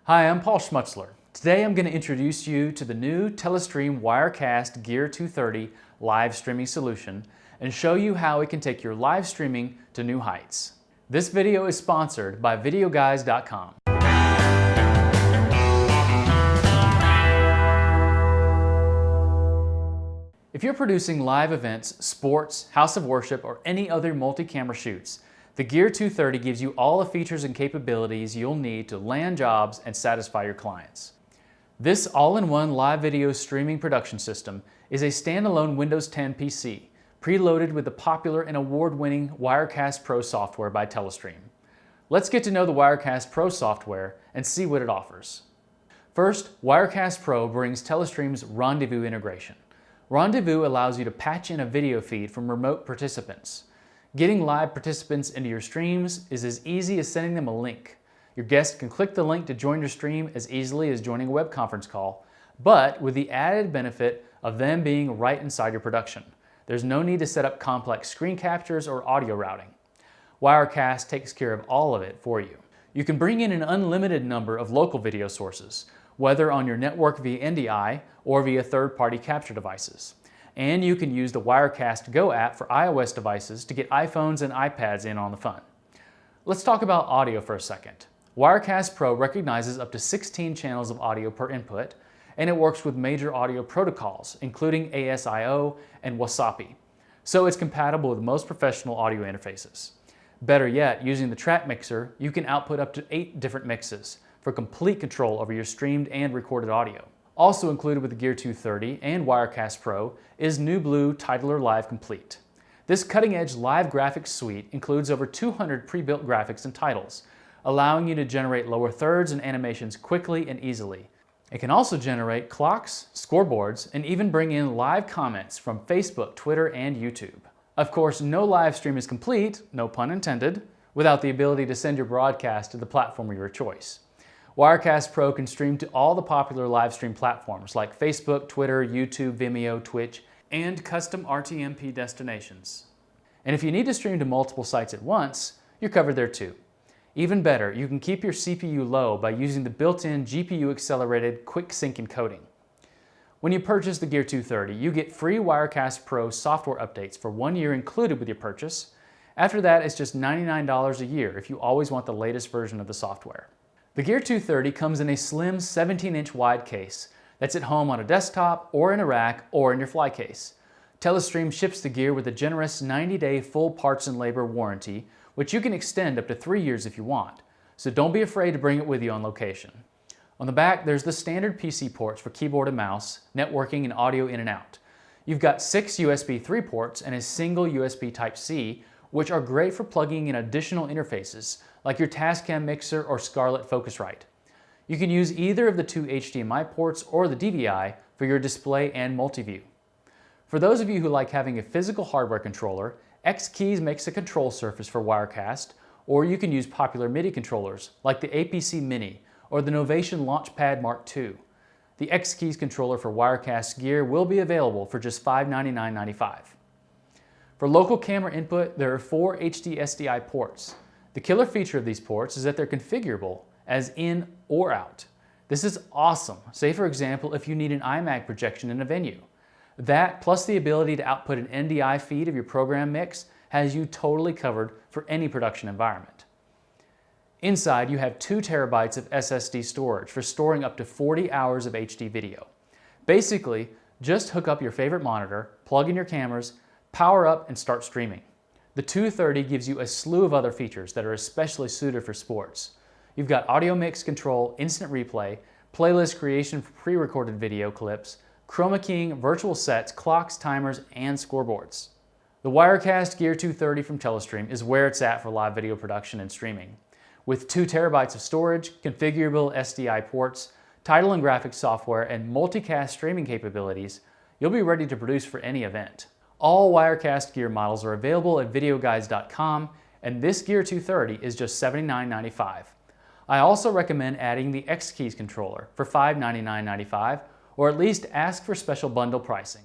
Hi, I'm Paul Schmutzler. Today I'm going to introduce you to the new Telestream Wirecast Gear 230 live streaming solution and show you how it can take your live streaming to new heights. This video is sponsored by videoguys.com. If you're producing live events, sports, house of worship, or any other multi-camera shoots, the Gear 230 gives you all the features and capabilities you'll need to land jobs and satisfy your clients. This all-in-one live video streaming production system is a standalone Windows 10 PC, preloaded with the popular and award-winning Wirecast Pro software by Telestream. Let's get to know the Wirecast Pro software and see what it offers. First, Wirecast Pro brings Telestream's Rendezvous integration. Rendezvous allows you to patch in a video feed from remote participants. Getting live participants into your streams is as easy as sending them a link. Your guests can click the link to join your stream as easily as joining a web conference call, but with the added benefit of them being right inside your production. There's no need to set up complex screen captures or audio routing. Wirecast takes care of all of it for you. You can bring in an unlimited number of local video sources, whether on your network via NDI or via third-party capture devices. And you can use the Wirecast Go app for iOS devices to get iPhones and iPads in on the fun. Let's talk about audio for a second. Wirecast Pro recognizes up to 16 channels of audio per input, and it works with major audio protocols, including ASIO and Wasapi. So it's compatible with most professional audio interfaces. Better yet, using the track mixer, you can output up to 8 different mixes for complete control over your streamed and recorded audio. Also included with the Gear 230 and Wirecast Pro is NewBlue Titler Live Complete. This cutting-edge live graphics suite includes over 200 pre-built graphics and titles, allowing you to generate lower thirds and animations quickly and easily. It can also generate clocks, scoreboards, and even bring in live comments from Facebook, Twitter, and YouTube. Of course, no live stream is complete, no pun intended, without the ability to send your broadcast to the platform of your choice. Wirecast Pro can stream to all the popular live stream platforms like Facebook, Twitter, YouTube, Vimeo, Twitch, and custom RTMP destinations. And if you need to stream to multiple sites at once, you're covered there too. Even better, you can keep your CPU low by using the built-in GPU-accelerated quick sync encoding. When you purchase the Gear 230, you get free Wirecast Pro software updates for 1 year included with your purchase. After that, it's just $99 a year if you always want the latest version of the software. The Gear 230 comes in a slim 17-inch wide case that's at home on a desktop or in a rack or in your fly case. Telestream ships the gear with a generous 90-day full parts and labor warranty, which you can extend up to 3 years if you want. So don't be afraid to bring it with you on location. On the back, there's the standard PC ports for keyboard and mouse, networking, and audio in and out. You've got 6 USB 3 ports and a single USB Type-C, which are great for plugging in additional interfaces like your Tascam mixer or Scarlett Focusrite. You can use either of the 2 HDMI ports or the DVI for your display and multi-view. For those of you who like having a physical hardware controller, X-Keys makes a control surface for Wirecast, or you can use popular MIDI controllers like the APC Mini or the Novation Launchpad Mark II. The X-Keys controller for Wirecast Gear will be available for just $599.95. For local camera input, there are 4 HD SDI ports. The killer feature of these ports is that they're configurable as in or out. This is awesome. Say for example, if you need an iMac projection in a venue. That, plus the ability to output an NDI feed of your program mix, has you totally covered for any production environment. Inside, you have 2 terabytes of SSD storage for storing up to 40 hours of HD video. Basically, just hook up your favorite monitor, plug in your cameras, power up, and start streaming. The 230 gives you a slew of other features that are especially suited for sports. You've got audio mix control, instant replay, playlist creation for pre-recorded video clips, chroma keying, virtual sets, clocks, timers, and scoreboards. The Wirecast Gear 230 from Telestream is where it's at for live video production and streaming. With 2 terabytes of storage, configurable SDI ports, title and graphics software, and multicast streaming capabilities, you'll be ready to produce for any event. All Wirecast Gear models are available at videoguys.com, and this Gear 230 is just $79.95. I also recommend adding the X-Keys controller for $599.95, or at least ask for special bundle pricing.